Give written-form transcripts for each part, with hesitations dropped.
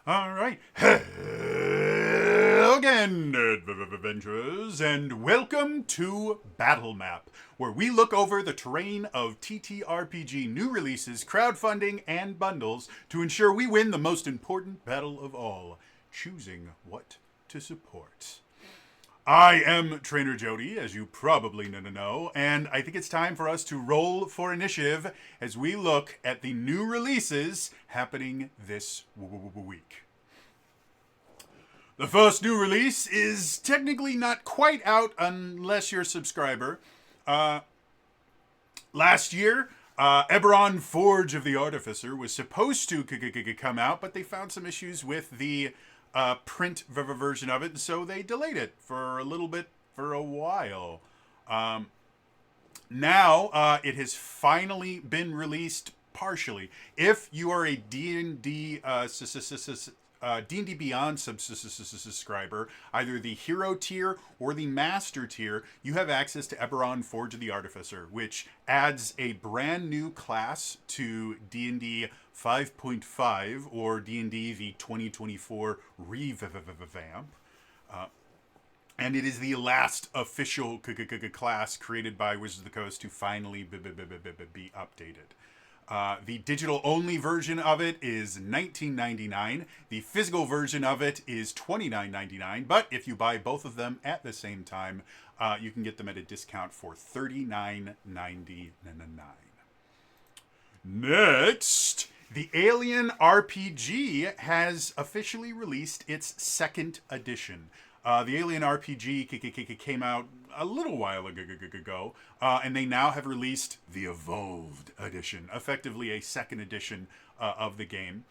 All right. Hello again, adventurers, and welcome to Battle Map, where we look over the terrain of TTRPG new releases, crowdfunding, and bundles to ensure we win the most important battle of all, choosing what to support. I am Trainer Jody, as you probably know, and I think it's time for us to roll for initiative as we look at the new releases happening this week. The first new release is technically not quite out unless you're a subscriber. Last year, Eberron Forge of the Artificer was supposed to come out, but they found some issues with the print version of it, so they delayed it for a while. Now it has finally been released partially. If you are a D&D D&D Beyond subscriber, either the Hero tier or the Master tier, you have access to Eberron Forge of the Artificer, which adds a brand new class to D&D 5.5 or D&D the 2024 revamp. And it is the last official class created by Wizards of the Coast to finally be updated. The digital-only version of it is $19.99. The physical version of it is $29.99. But if you buy both of them at the same time, you can get them at a discount for $39.99. Next, the Alien RPG has officially released its second edition. The Alien RPG came out a little while ago, and they now have released the Evolved Edition, effectively a second edition of the game.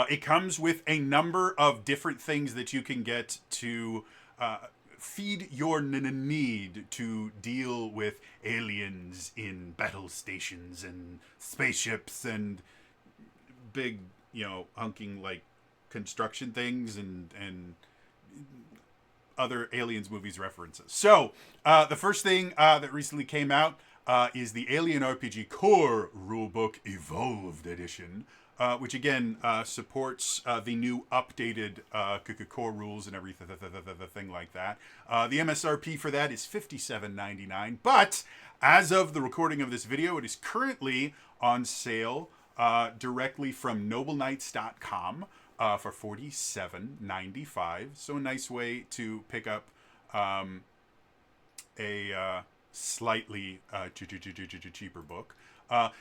It comes with a number of different things that you can get to feed your need to deal with aliens in battle stations and spaceships and big, hunking like construction things and other Aliens movies references. So, the first thing that recently came out is the Alien RPG Core Rulebook Evolved Edition, which again supports the new updated core rules and everything like that. The MSRP for that is $57.99, but as of the recording of this video, it is currently on sale directly from nobleknights.com. For $47.95, so a nice way to pick up a slightly cheaper book.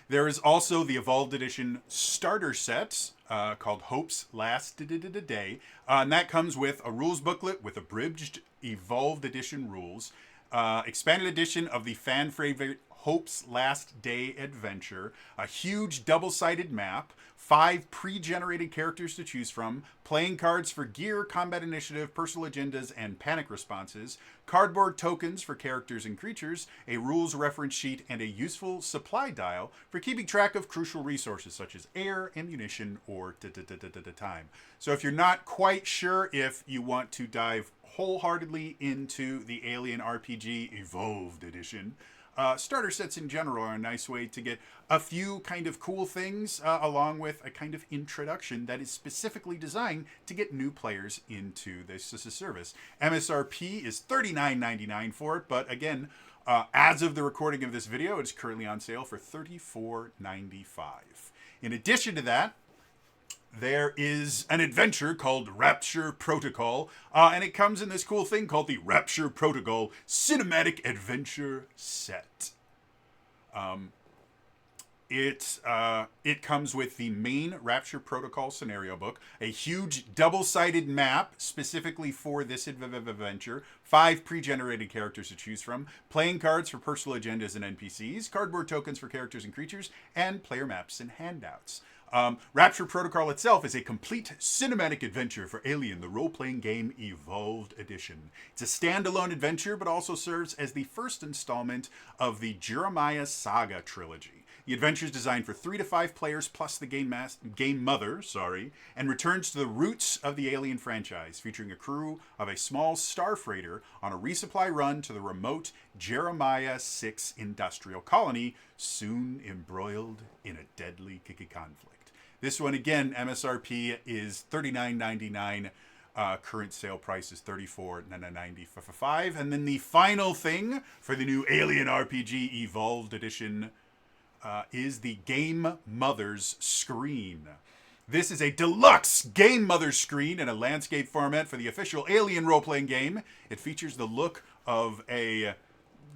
There is also the Evolved Edition starter set called Hope's Last Day, and that comes with a rules booklet with abridged Evolved Edition rules, expanded edition of the fan favorite Hope's Last Day adventure, a huge double-sided map, 5 pre-generated characters to choose from, playing cards for gear, combat initiative, personal agendas, and panic responses, cardboard tokens for characters and creatures, a rules reference sheet, and a useful supply dial for keeping track of crucial resources such as air, ammunition, or time. So if you're not quite sure if you want to dive wholeheartedly into the Alien RPG Evolved Edition, starter sets in general are a nice way to get a few kind of cool things along with a kind of introduction that is specifically designed to get new players into this service. MSRP is $39.99 for it, but again, as of the recording of this video, it's currently on sale for $34.95. In addition to that, there is an adventure called Rapture Protocol, and it comes in this cool thing called the Rapture Protocol Cinematic Adventure Set. It comes with the main Rapture Protocol scenario book, a huge double-sided map specifically for this adventure, 5 pre-generated characters to choose from, playing cards for personal agendas and NPCs, cardboard tokens for characters and creatures, and player maps and handouts. Rapture Protocol itself is a complete cinematic adventure for Alien, the role-playing game Evolved Edition. It's a standalone adventure, but also serves as the first installment of the Jeremiah Saga trilogy. The adventure is designed for 3 to 5 players plus the game mother, and returns to the roots of the Alien franchise, featuring a crew of a small star freighter on a resupply run to the remote Jeremiah 6 industrial colony, soon embroiled in a deadly conflict. This one, again, MSRP is $39.99. Current sale price is $34.95. And then the final thing for the new Alien RPG Evolved Edition is the Game Mother's Screen. This is a deluxe Game Mother screen in a landscape format for the official Alien role-playing game. It features the look of a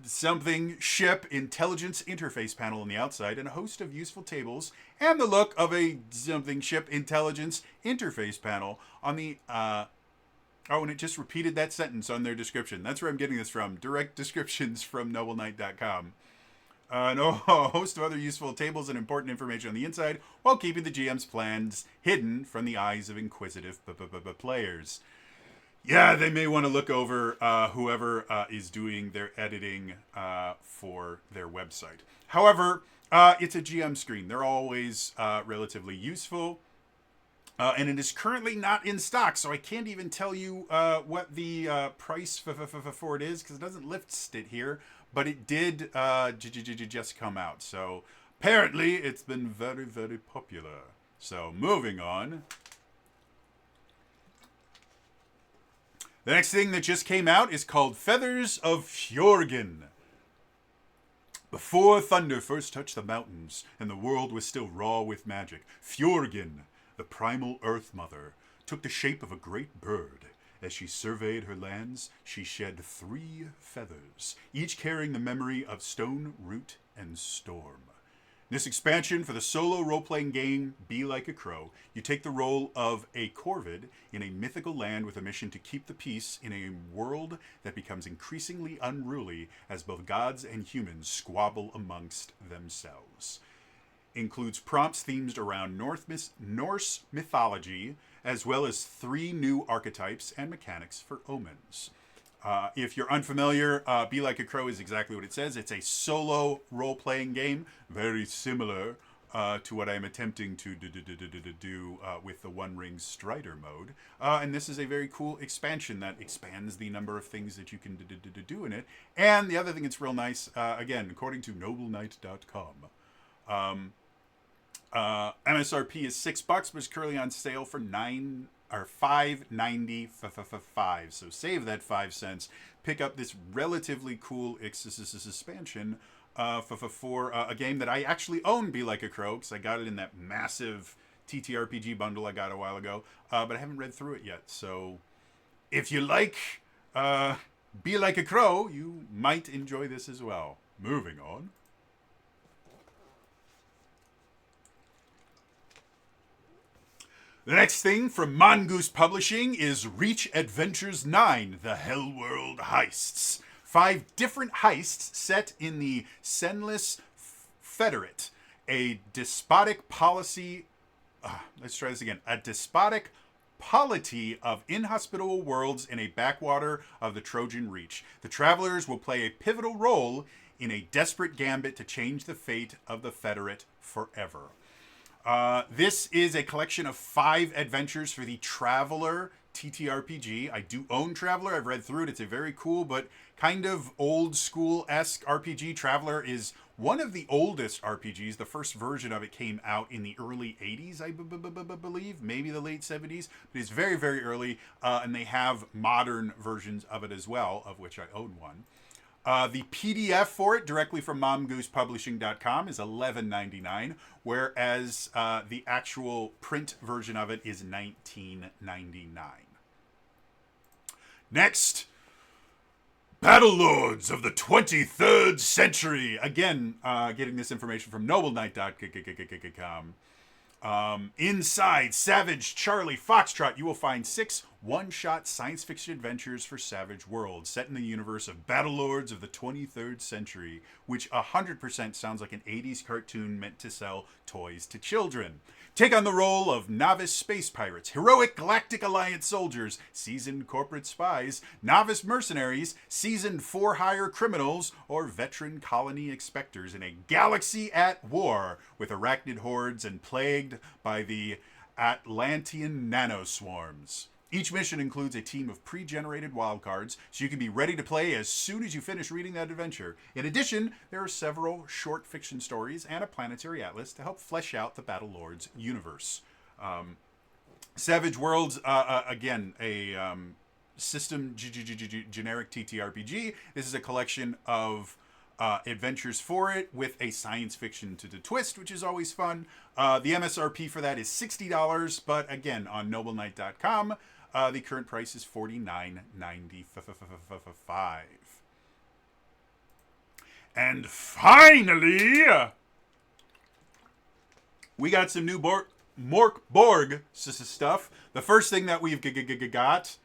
something ship intelligence interface panel on the outside and a host of useful tables, and the look of a something ship intelligence interface panel on the and it just repeated that sentence on their description. That's where I'm getting this from. Direct descriptions from nobleknight.com. And a host of other useful tables and important information on the inside, while keeping the GM's plans hidden from the eyes of inquisitive players. Yeah, they may want to look over whoever is doing their editing for their website. However, it's a GM screen. They're always relatively useful. And it is currently not in stock, so I can't even tell you what the price for it is, because it doesn't list it here. But it did just come out. So apparently it's been very, very popular. So moving on. The next thing that just came out is called Feathers of Fjorgyn. Before thunder first touched the mountains and the world was still raw with magic, Fjorgyn, the primal Earth Mother, took the shape of a great bird. As she surveyed her lands, she shed 3 feathers, each carrying the memory of Stone, Root, and Storm. In this expansion for the solo role-playing game Be Like a Crow, you take the role of a corvid in a mythical land with a mission to keep the peace in a world that becomes increasingly unruly as both gods and humans squabble amongst themselves. Includes prompts themed around Norse mythology, as well as 3 new archetypes and mechanics for omens. If you're unfamiliar, Be Like a Crow is exactly what it says. It's a solo role-playing game, very similar to what I'm attempting to do with the One Ring Strider mode. And this is a very cool expansion that expands the number of things that you can do in it. And the other thing that's real nice, again, according to nobleknight.com, MSRP is $6, but it's currently on sale for $5.95. So save that 5 cents. Pick up this relatively cool expansion for a game that I actually own, Be Like a Crow, because I got it in that massive TTRPG bundle I got a while ago, but I haven't read through it yet. So if you like Be Like a Crow, you might enjoy this as well. Moving on. The next thing from Mongoose Publishing is Reach Adventures 9, The Hellworld Heists. 5 different heists set in the Senless Federate, a despotic policy... let's try this again. A despotic polity of inhospitable worlds in a backwater of the Trojan Reach. The travelers will play a pivotal role in a desperate gambit to change the fate of the Federate forever. This is a collection of 5 adventures for the Traveler TTRPG. I do own Traveler. I've read through it. It's a very cool but kind of old school-esque RPG. Traveler is one of the oldest RPGs. The first version of it came out in the early 80s, I believe, maybe the late 70s. But it's very, very early, and they have modern versions of it as well, of which I own one. The PDF for it, directly from MongoosPublishing.com, is $11.99, whereas the actual print version of it is $19.99. Next, Battlelords of the 23rd Century. Again, getting this information from nobleknight.com. Inside Savage Charlie Foxtrot, you will find 6 one-shot science fiction adventures for Savage Worlds, set in the universe of Battlelords of the 23rd Century, which 100% sounds like an 80s cartoon meant to sell toys to children. Take on the role of novice space pirates, heroic Galactic Alliance soldiers, seasoned corporate spies, novice mercenaries, seasoned for-hire criminals, or veteran colony expectors in a galaxy at war with arachnid hordes and plagued by the Atlantean nanoswarms. Each mission includes a team of pre-generated wildcards, so you can be ready to play as soon as you finish reading that adventure. In addition, there are several short fiction stories and a planetary atlas to help flesh out the Battlelords universe. Savage Worlds, again, a system generic TTRPG. This is a collection of adventures for it with a science fiction to the twist, which is always fun. The MSRP for that is $60, but again, on nobleknight.com, the current price is $49.95. And finally, we got some new Mork Borg stuff. The first thing that we've got,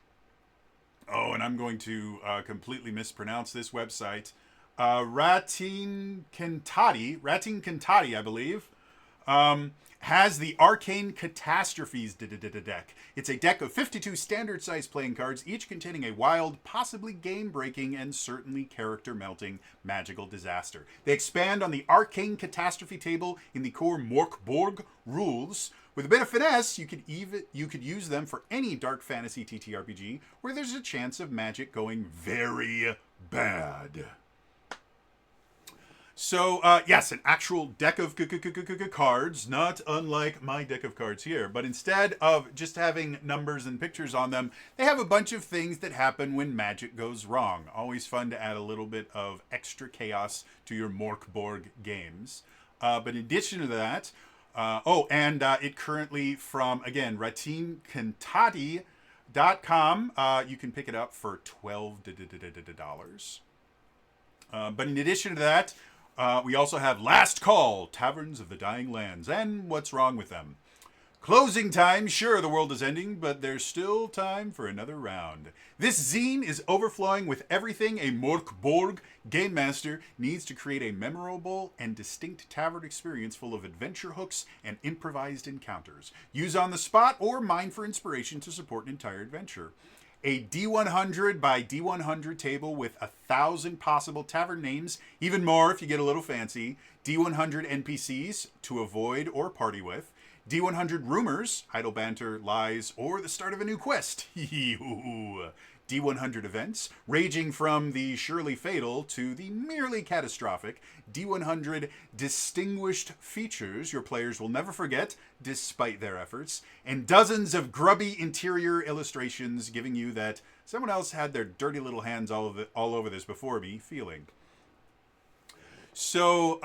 oh, and I'm going to completely mispronounce this website, Rattiincantati, I believe, has the Arcane Catastrophes deck. It's a deck of 52 standard-sized playing cards, each containing a wild, possibly game-breaking, and certainly character-melting magical disaster. They expand on the Arcane Catastrophe table in the core Mork Borg rules. With a bit of finesse, you could use them for any dark fantasy TTRPG where there's a chance of magic going very bad. So, yes, an actual deck of cards, not unlike my deck of cards here. But instead of just having numbers and pictures on them, they have a bunch of things that happen when magic goes wrong. Always fun to add a little bit of extra chaos to your Mork Borg games. But in addition to that, it currently from, again, Rattiincantati.com, you can pick it up for $12. But in addition to that, we also have Last Call, Taverns of the Dying Lands, and What's Wrong with Them. Closing time, sure, the world is ending, but there's still time for another round. This zine is overflowing with everything a Mork Borg game master needs to create a memorable and distinct tavern experience full of adventure hooks and improvised encounters. Use on the spot or mine for inspiration to support an entire adventure. A D100 by D100 table with 1,000 possible tavern names, even more if you get a little fancy. D100 NPCs to avoid or party with. D100 rumors, idle banter, lies, or the start of a new quest. D100 events, ranging from the surely fatal to the merely catastrophic. D100 distinguished features your players will never forget, despite their efforts. And dozens of grubby interior illustrations giving you that someone else had their dirty little hands all over this before me feeling. So,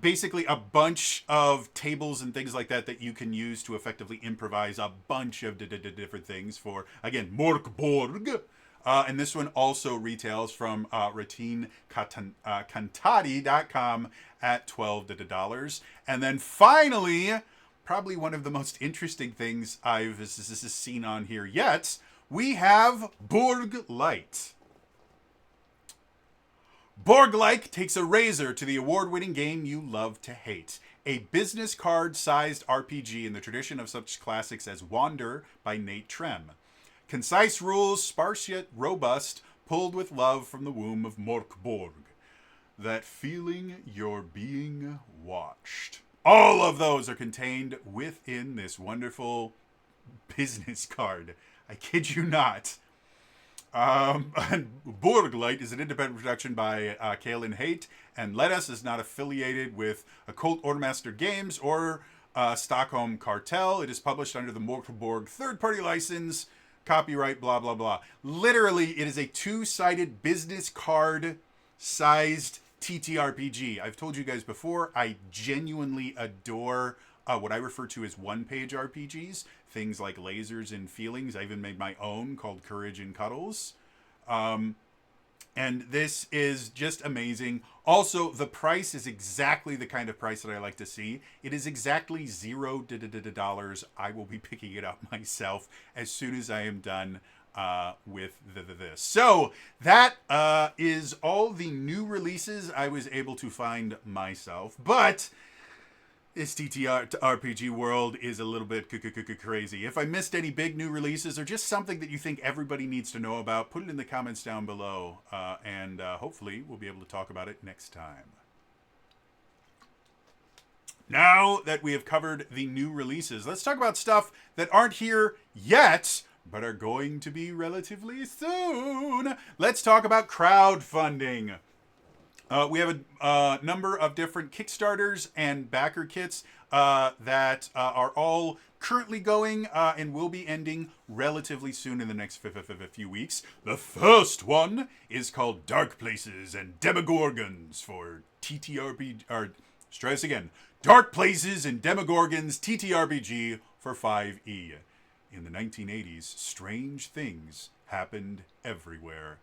basically a bunch of tables and things like that you can use to effectively improvise a bunch of different things for, again, Mork Borg. And this one also retails from Rattiincantati.com at $12. And then finally, probably one of the most interesting things I've seen on here yet, we have Borg Light. Borg-like takes a razor to the award-winning game you love to hate. A business card-sized RPG in the tradition of such classics as Wander by Nate Trem. Concise rules, sparse yet robust, pulled with love from the womb of Mork Borg. That feeling you're being watched. All of those are contained within this wonderful business card. I kid you not. Borglight is an independent production by Kaelin Haight, and Lettuce is not affiliated with Occult Ordermaster Games or Stockholm Cartel. It is published under the Mork Borg third-party license, copyright, blah, blah, blah. Literally, it is a two-sided business card-sized TTRPG. I've told you guys before, I genuinely adore what I refer to as one-page RPGs. Things like Lasers and Feelings. I even made my own called Courage and Cuddles. And this is just amazing. Also, the price is exactly the kind of price that I like to see. It is exactly $0. I will be picking it up myself as soon as I am done with this. So that is all the new releases I was able to find myself. But this TTRPG world is a little bit crazy. If I missed any big new releases or just something that you think everybody needs to know about, put it in the comments down below, and hopefully we'll be able to talk about it next time. Now that we have covered the new releases, let's talk about stuff that aren't here yet, but are going to be relatively soon. Let's talk about crowdfunding. We have a number of different Kickstarters and backer kits that are all currently going and will be ending relatively soon in the next few weeks. The first one is called Dark Places and Demogorgons for TTRPG. Or, let's try this again. Dark Places and Demogorgons TTRPG for 5e. In the 1980s, strange things happened everywhere.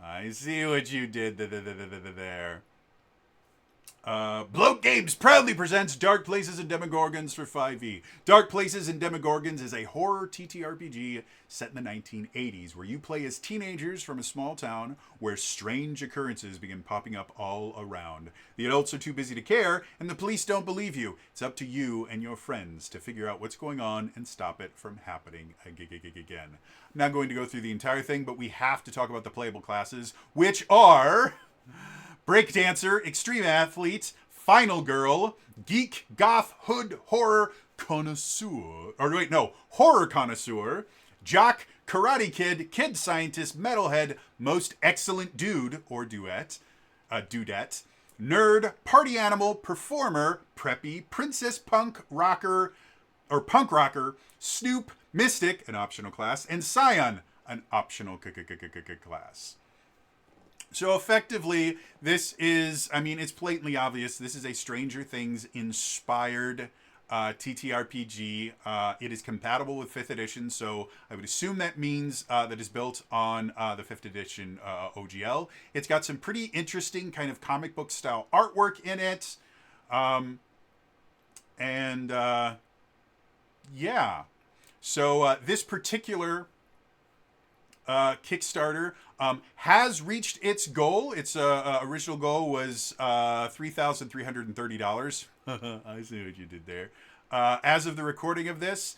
I see what you did there. Bloat Games proudly presents Dark Places and Demogorgons for 5e. Dark Places and Demogorgons is a horror TTRPG set in the 1980s where you play as teenagers from a small town where strange occurrences begin popping up all around. The adults are too busy to care, and the police don't believe you. It's up to you and your friends to figure out what's going on and stop it from happening again. I'm not going to go through the entire thing, but we have to talk about the playable classes, which are Breakdancer, Extreme Athlete, Final Girl, Geek, Goth, Hood, Horror, Connoisseur. Or wait, no, Horror Connoisseur, Jock, Karate Kid, Kid Scientist, Metalhead, Most Excellent Dude, or Dudette, Nerd, Party Animal, Performer, Preppy, Princess Punk Rocker, or Punk Rocker, Snoop, Mystic, an optional class, and Scion, an optional class. So effectively, this is, I mean, it's blatantly obvious. This is a Stranger Things inspired TTRPG. It is compatible with 5th edition, so I would assume that means that it's built on the 5th edition OGL. It's got some pretty interesting kind of comic book style artwork in it. Yeah. So this particular Kickstarter has reached its goal. Its original goal was $3,330. I see what you did there. As of the recording of this,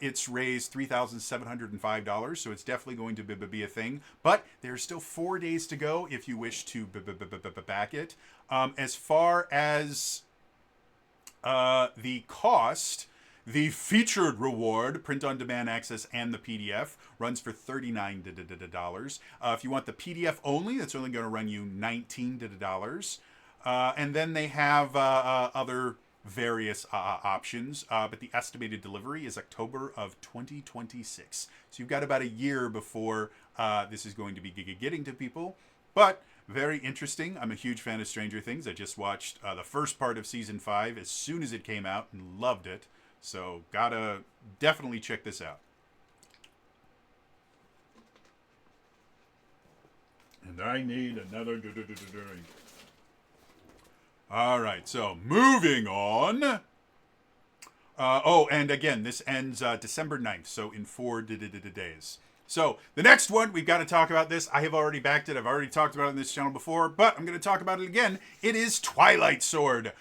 it's raised $3,705, so it's definitely going to be a thing. But there's still 4 days to go if you wish to back it. As far as the cost, the featured reward, print-on-demand access, and the PDF runs for $39. If you want the PDF only, that's only going to run you $19. And then they have other various options, but the estimated delivery is October of 2026. So you've got about a year before this is going to be getting to people. But very interesting. I'm a huge fan of Stranger Things. I just watched the first part of season 5 as soon as it came out and loved it. So, gotta definitely check this out. And I need another drink. All right, so moving on. And again, this ends December 9th, so in 4 days. So, the next one, we've got to talk about this. I have already backed it. I've already talked about it on this channel before, but I'm going to talk about it again. It is Twilight Sword.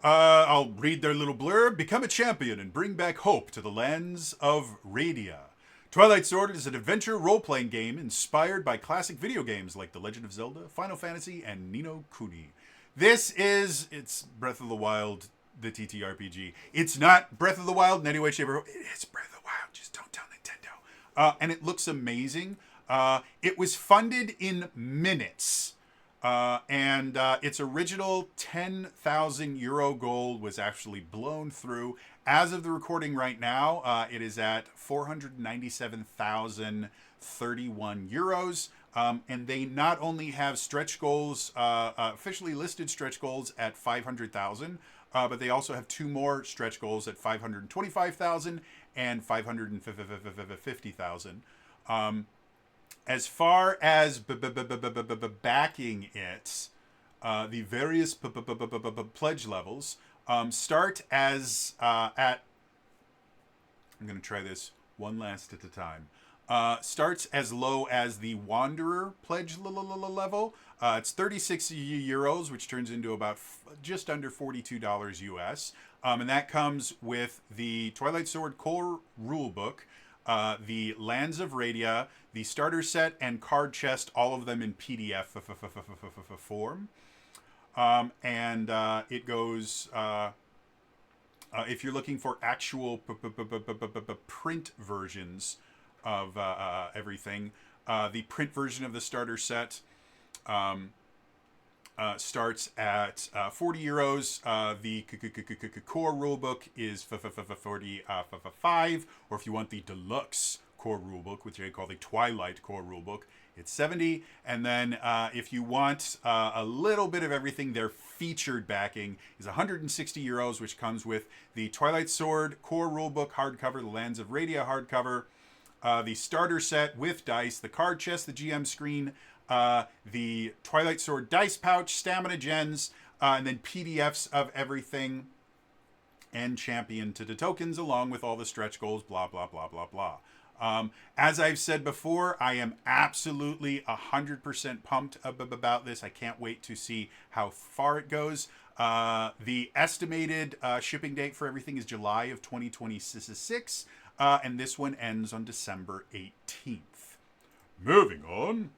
I'll read their little blurb. Become a champion and bring back hope to the lands of Radia. Twilight Sword is an adventure role-playing game inspired by classic video games like The Legend of Zelda, Final Fantasy, and Ni no Kuni. It's Breath of the Wild, the TTRPG. It's not Breath of the Wild in any way, shape, or form. It is Breath of the Wild. Just don't tell Nintendo. And it looks amazing. It was funded in minutes. And its original 10,000 euro goal was actually blown through. As of the recording right now, it is at 497,031 euros. And they not only have stretch goals, officially listed stretch goals at 500,000, but they also have 2 more stretch goals at 525,000 and 550,000. As far as backing it, the various pledge levels start as at. I'm going to try this one last at a time. Starts as low as the Wanderer pledge level. It's 36 euros, which turns into about just under $42 US. And that comes with the Twilight Sword core rulebook, the Lands of Radia, the starter set, and card chest, all of them in PDF form. And it goes if you're looking for actual print versions of everything, the print version of the starter set starts at 40 euros. The core rulebook is 45, or if you want the deluxe core rulebook, which I call the Twilight core rulebook, it's 70. And then if you want a little bit of everything, their featured backing is 160 euros, which comes with the Twilight Sword core rulebook hardcover, the Lands of Radia hardcover, the starter set with dice, the card chest, the GM screen, the Twilight Sword dice pouch, stamina gens, and then PDFs of everything, and champion to the tokens, along with all the stretch goals, blah, blah, blah, blah, blah. As I've said before, I am absolutely 100% pumped about this. I can't wait to see how far it goes. The estimated shipping date for everything is July of 2026, and this one ends on December 18th. Moving on.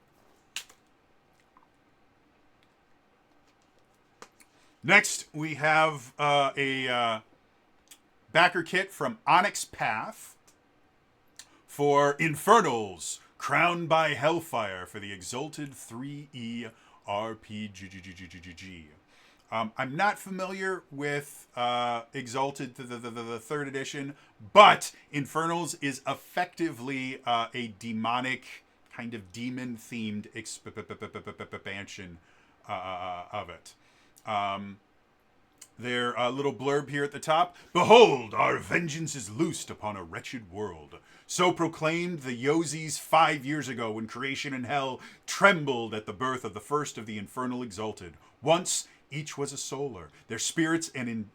Next, we have a backer kit from Onyx Path for Infernals, Crowned by Hellfire for the Exalted 3E RPG. I'm not familiar with Exalted, the third edition, but Infernals is effectively a demonic, kind of demon-themed expansion of it. Their little blurb here at the top: "Behold, our vengeance is loosed upon a wretched world. So proclaimed the Yozis 5 years ago, when creation and hell trembled at the birth of the first of the infernal exalted. Once each was a solar, their spirits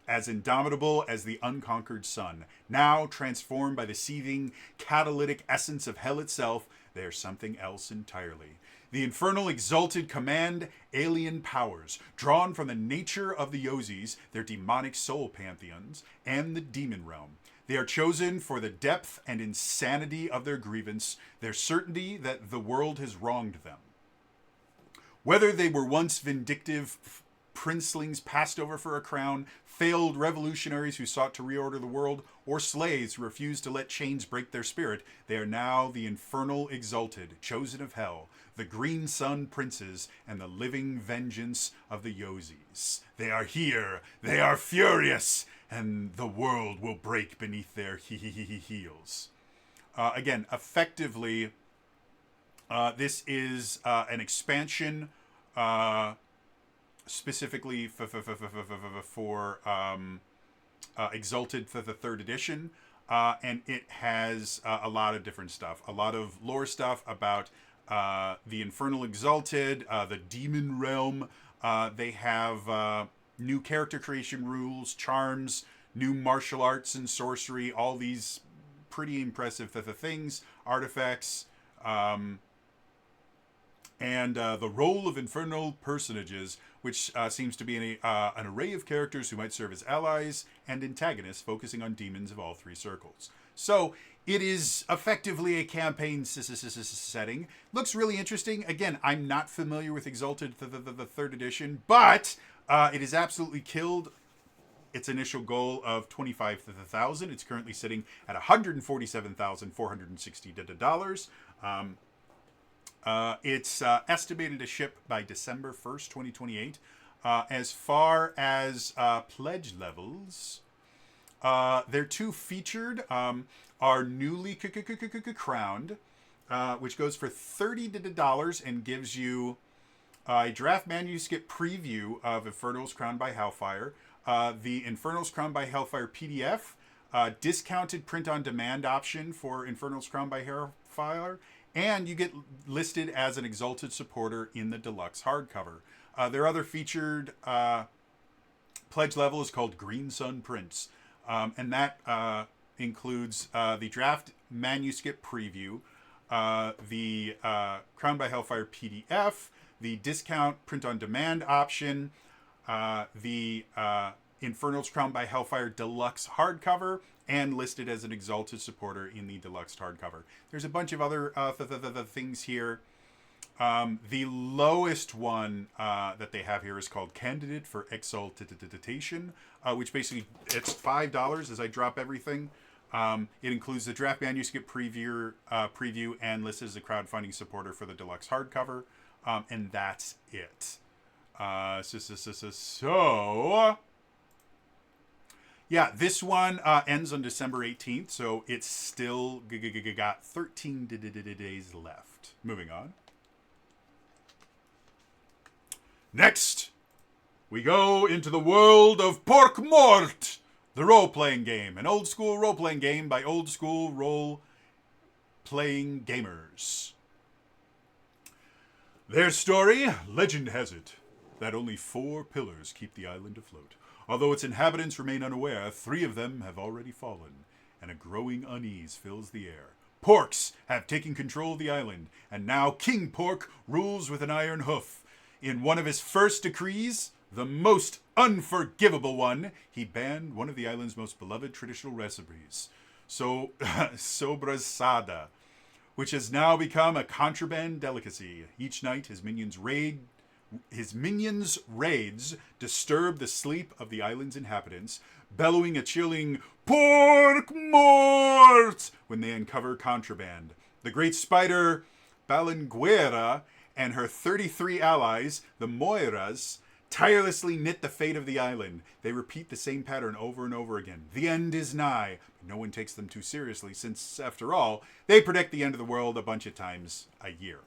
as indomitable as the unconquered sun. Now, transformed by the seething catalytic essence of hell itself, they are something else entirely. The infernal exalted command alien powers, drawn from the nature of the Yozis, their demonic soul pantheons, and the demon realm. They are chosen for the depth and insanity of their grievance, their certainty that the world has wronged them. Whether they were once vindictive princelings passed over for a crown, failed revolutionaries who sought to reorder the world, or slaves who refused to let chains break their spirit, they are now the infernal exalted, chosen of hell, the green sun princes, and the living vengeance of the Yozis. They are here, they are furious, and the world will break beneath their heels." Again, effectively, this is an expansion specifically for Exalted for the third edition, and it has a lot of different stuff, a lot of lore stuff about the Infernal Exalted, the Demon Realm. They have new character creation rules, charms, new martial arts and sorcery, all these pretty impressive things, artifacts, and the role of infernal personages, which seems to be an array of characters who might serve as allies and antagonists, focusing on demons of all three circles. So it is effectively a campaign setting. Looks really interesting. Again, I'm not familiar with Exalted, the third edition, but it has absolutely killed its initial goal of $25,000. It's currently sitting at $147,460. It's estimated to ship by December 1st, 2028. As far as pledge levels, their two featured are newly crowned, which goes for $30 and gives you a draft manuscript preview of Infernals Crowned by Hellfire, the Infernals Crowned by Hellfire PDF, discounted print-on-demand option for Infernals Crowned by Hellfire, and you get listed as an Exalted supporter in the deluxe hardcover. Their other featured pledge level is called Green Sun Prince, and that includes the draft manuscript preview, the Crowned by Hellfire PDF, the discount print-on-demand option, the Infernals Crowned by Hellfire Deluxe hardcover, and listed as an Exalted supporter in the deluxe hardcover. There's a bunch of other things here. The lowest one that they have here is called Candidate for Exaltation, which basically it's $5 as I drop everything. It includes the draft manuscript preview and lists as a crowdfunding supporter for the deluxe hardcover, and that's it. So yeah, this one ends on December 18th, so it's still got 13 days left. Moving on. Next, we go into the world of Mort, the role-playing game. An old-school role-playing game by old-school role-playing gamers. Their story, legend has it, that only 4 pillars keep the island afloat. Although its inhabitants remain unaware, 3 of them have already fallen, and a growing unease fills the air. Porks have taken control of the island, and now King Pork rules with an iron hoof. In one of his first decrees, the most unforgivable one, he banned one of the island's most beloved traditional recipes, sobrasada, which has now become a contraband delicacy. Each night, his minions' raids disturb the sleep of the island's inhabitants, bellowing a chilling "Pork Mort" when they uncover contraband. The great spider Balanguera and her 33 allies, the Moiras, tirelessly knit the fate of the island. They repeat the same pattern over and over again. The end is nigh, but no one takes them too seriously since, after all, they predict the end of the world a bunch of times a year.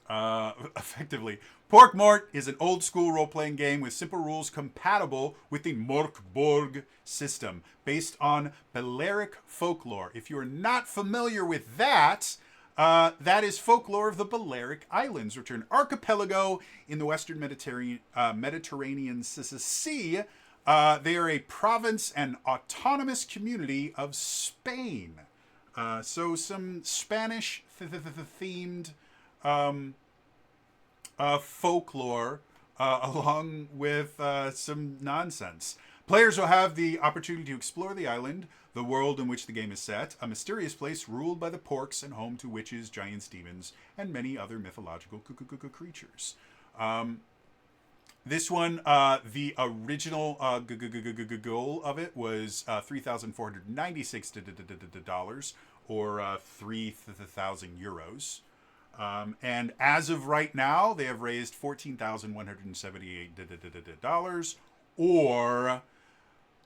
Effectively, Pork Mort is an old-school role-playing game with simple rules compatible with the Borg system, based on Balearic folklore. If you're not familiar with that, that is folklore of the Balearic Islands, which are an archipelago in the Western Mediterranean Sea. They are a province and autonomous community of Spain. So some Spanish-themed folklore along with some nonsense. Players will have the opportunity to explore the island, the world in which the game is set, a mysterious place ruled by the Porks and home to witches, giants, demons, and many other mythological creatures. This one, the original goal of it was $3,496 or 3,000 euros. And as of right now, they have raised $14,178 or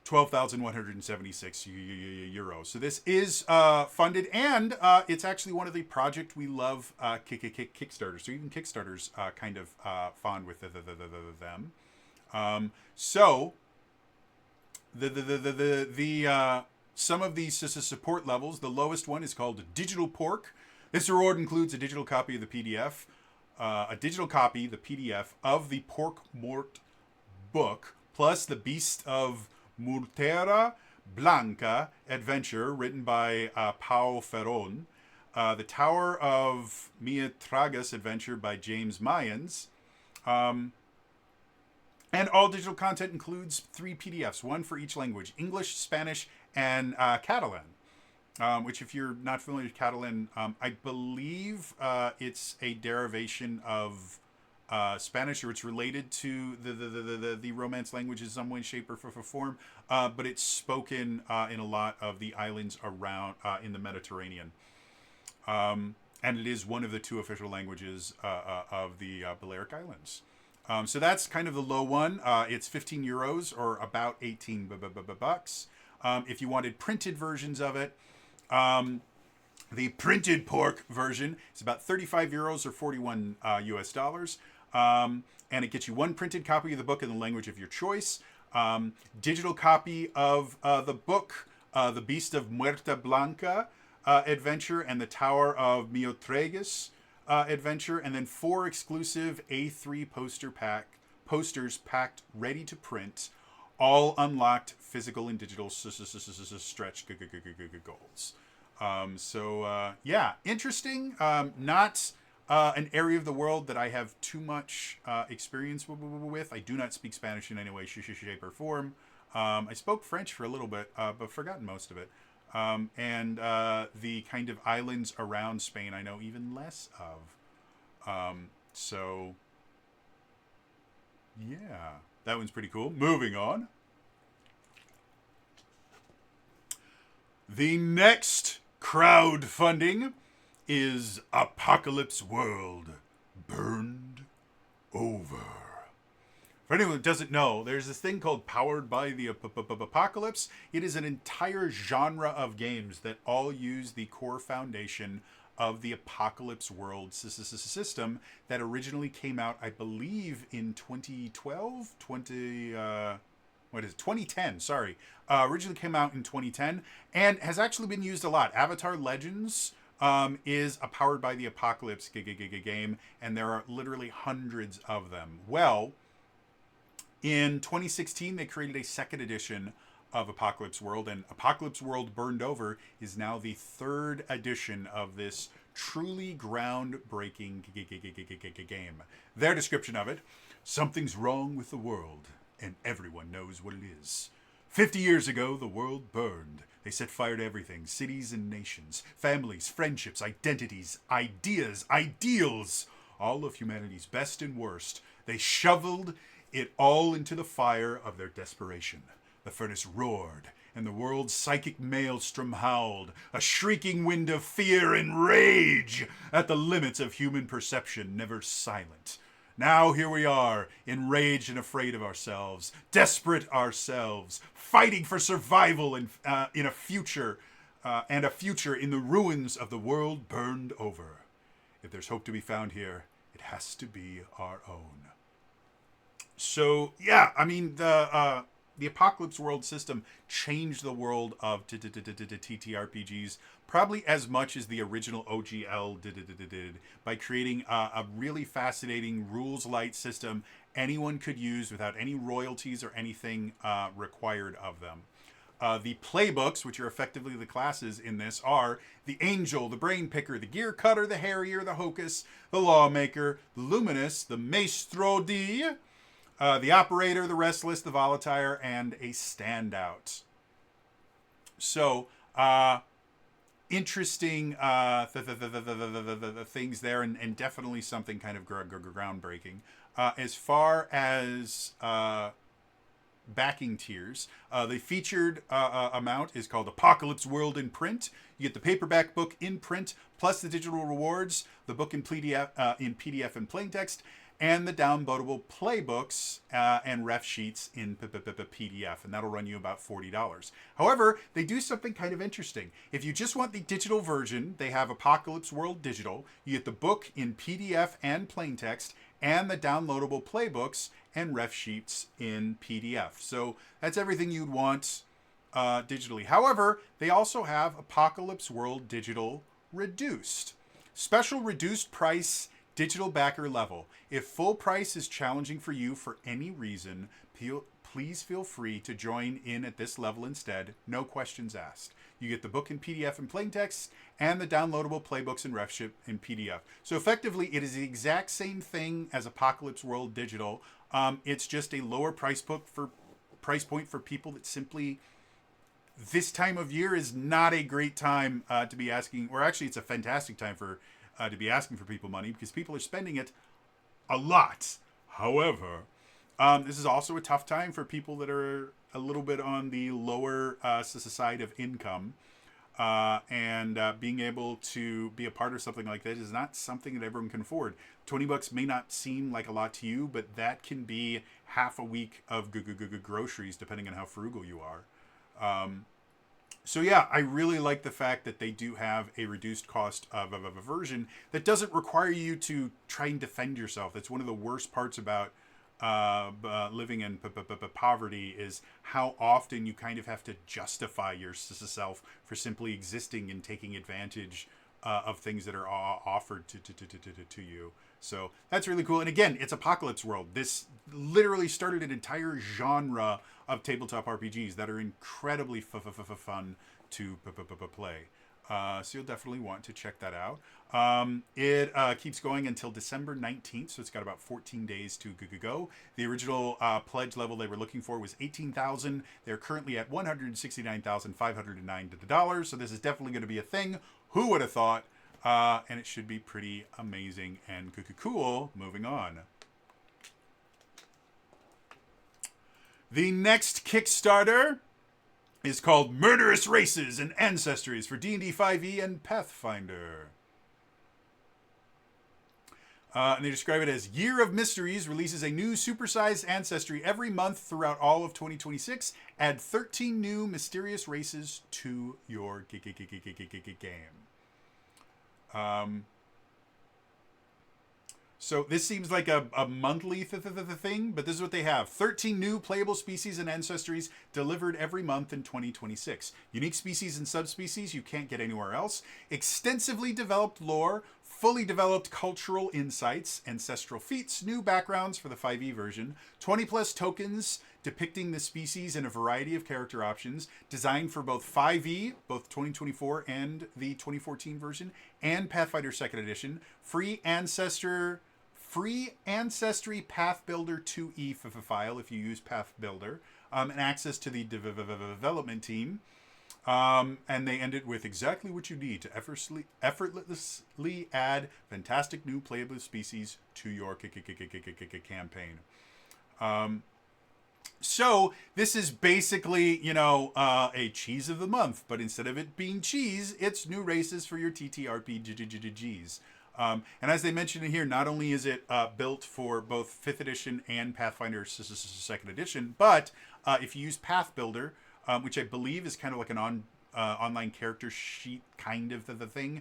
12,176 euros. So this is funded, and it's actually one of the project we love Kickstarters. So even Kickstarters kind of fond with them. So the some of these support levels. The lowest one is called Digital Pork. This reward includes a digital copy of the PDF, the PDF of the Pork Mort book, plus the Beast of Murtera Blanca adventure written by Pau Ferron, the Tower of Mietragas adventure by James Mayans, and all digital content includes 3 PDFs, one for each language: English, Spanish, and Catalan. Which, if you're not familiar with Catalan, I believe it's a derivation of Spanish, or it's related to the Romance language in some way, shape, or form. But it's spoken in a lot of the islands around in the Mediterranean, and it is one of the 2 official languages of the Balearic Islands. So that's kind of the low one. It's 15 euros or about 18 bucks. If you wanted printed versions of it. The printed Pork version is about 35 euros or 41 US dollars. And it gets you 1 printed copy of the book in the language of your choice. Digital copy of the book, The Beast of Muerta Blanca adventure, and the Tower of Miotragus adventure. And then 4 exclusive A3 posters packed ready to print. All unlocked physical and digital stretch goals. Yeah, interesting. Not an area of the world that I have too much experience with. I do not speak Spanish in any way, shape, or form. I spoke French for a little bit, but forgotten most of it. And the kind of islands around Spain I know even less of. So, yeah, that one's pretty cool. Moving on. The next crowdfunding is Apocalypse World Burned Over. For anyone who doesn't know, there's this thing called Powered by the Apocalypse. It is an entire genre of games that all use the core foundation of the Apocalypse World system that originally came out, I believe, in 2010, sorry. Originally came out in 2010 and has actually been used a lot. Avatar Legends is a Powered by the Apocalypse game, and there are literally hundreds of them. Well, in 2016, they created a second edition of Apocalypse World, and Apocalypse World Burned Over is now the third edition of this truly groundbreaking game. Their description of it: something's wrong with the world, and everyone knows what it is. 50 years ago, the world burned. They set fire to everything: cities and nations, families, friendships, identities, ideas, ideals, all of humanity's best and worst. They shoveled it all into the fire of their desperation. The furnace roared, and the world's psychic maelstrom howled, a shrieking wind of fear and rage at the limits of human perception, never silent. Now here we are, enraged and afraid of ourselves, desperate ourselves, fighting for survival in a future, and a future in the ruins of the world burned over. If there's hope to be found here, it has to be our own. So yeah, I mean, the Apocalypse World system changed the world of TTRPGs probably as much as the original OGL did by creating a really fascinating rules light system anyone could use without any royalties or anything required of them. The playbooks, which are effectively the classes in this, are the Angel, the Brain Picker, the Gear Cutter, the Harrier, the Hocus, the Lawmaker, the Luminous, the Maestro D, the Operator, the Restless, the Volatile, and a Standout. So, interesting things there, and definitely something kind of groundbreaking. As far as backing tiers, the featured amount is called Apocalypse World in print. You get the paperback book in print, plus the digital rewards, the book in PDF and plain text, and the downloadable playbooks and ref sheets in PDF, and that'll run you about $40. However, they do something kind of interesting. If you just want the digital version, they have Apocalypse World Digital. You get the book in PDF and plain text, and the downloadable playbooks and ref sheets in PDF. So that's everything you'd want digitally. However, they also have Apocalypse World Digital Reduced. Special reduced price digital backer level. If full price is challenging for you for any reason, please feel free to join in at this level instead. No questions asked. You get the book in PDF and plain text, and the downloadable playbooks and ref sheet in PDF. So effectively, it is the exact same thing as Apocalypse World Digital. It's just a lower price point for people that simply, this time of year is not a great time to be asking, or actually it's a fantastic time to be asking for people money, because people are spending it a lot. However, this is also a tough time for people that are a little bit on the lower side of income, and being able to be a part of something like that is not something that everyone can afford. $20 may not seem like a lot to you, but that can be half a week of groceries, depending on how frugal you are. So yeah, I really like the fact that they do have a reduced cost of a version that doesn't require you to try and defend yourself. That's one of the worst parts about living in poverty, is how often you kind of have to justify yourself for simply existing and taking advantage of things that are offered to you. So that's really cool. And again, it's Apocalypse World. This literally started an entire genre of tabletop RPGs that are incredibly fun to play. So you'll definitely want to check that out. It keeps going until December 19th, so it's got about 14 days to go. The original pledge level they were looking for was $18,000. They're currently at $169,509, so this is definitely going to be a thing. Who would have thought? and it should be pretty amazing and cool. Moving on. The next Kickstarter is called Murderous Races and Ancestries for D&D 5e and Pathfinder. And they describe it as Year of Mysteries releases a new supersized ancestry every month throughout all of 2026. Add 13 new mysterious races to your game. So this seems like a monthly thing, but this is what they have. 13 new playable species and ancestries delivered every month in 2026. Unique species and subspecies you can't get anywhere else. Extensively developed lore, fully developed cultural insights, ancestral feats, new backgrounds for the 5e version, 20 plus tokens depicting the species in a variety of character options, designed for both 5e, both 2024 and the 2014 version, and Pathfinder 2nd Edition, free Ancestry Path Builder 2e file if you use Path Builder, and access to the development team. And they end it with exactly what you need to effortlessly add fantastic new playable species to your campaign. So this is basically, a cheese of the month, but instead of it being cheese, it's new races for your TTRPGs. And as they mentioned in here, not only is it built for both 5th edition and Pathfinder 2nd edition, but if you use Path Builder, which I believe is kind of like an online character sheet kind of the thing,